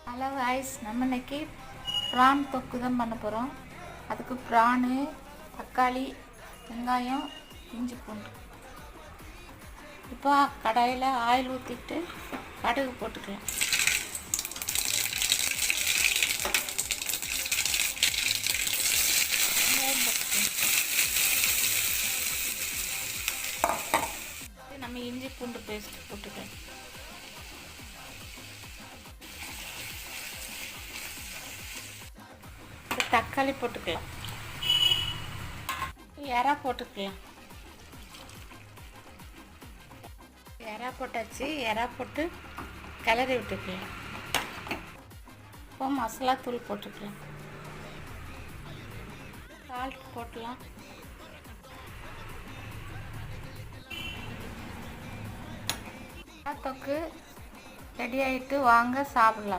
Hello ice, நம்ம இன்னைக்கு PRAN தொக்கு தான் பண்ண போகிறோம். அதுக்கு ப்ரானு, தக்காளி, வெங்காயம், இஞ்சி பூண்டு. இப்போ கடாயில் ஆயில் ஊற்றிட்டு கடுகு போட்டுக்கலாம். நம்ம இஞ்சி பூண்டு பேஸ்ட் போட்டுக்கலாம். தக்காளி போட்டுக்கலாம். எறா போட்டுக்கலாம். எறா போட்டாச்சு. எறா போட்டு கிளறி விட்டுக்கலாம். இப்போ மசாலா தூள் போட்டுக்கலாம். சால்ட் போட்டலாம். தொக்கு ரெடி ஆகிட்டு வாங்க சாப்பிடலாம்.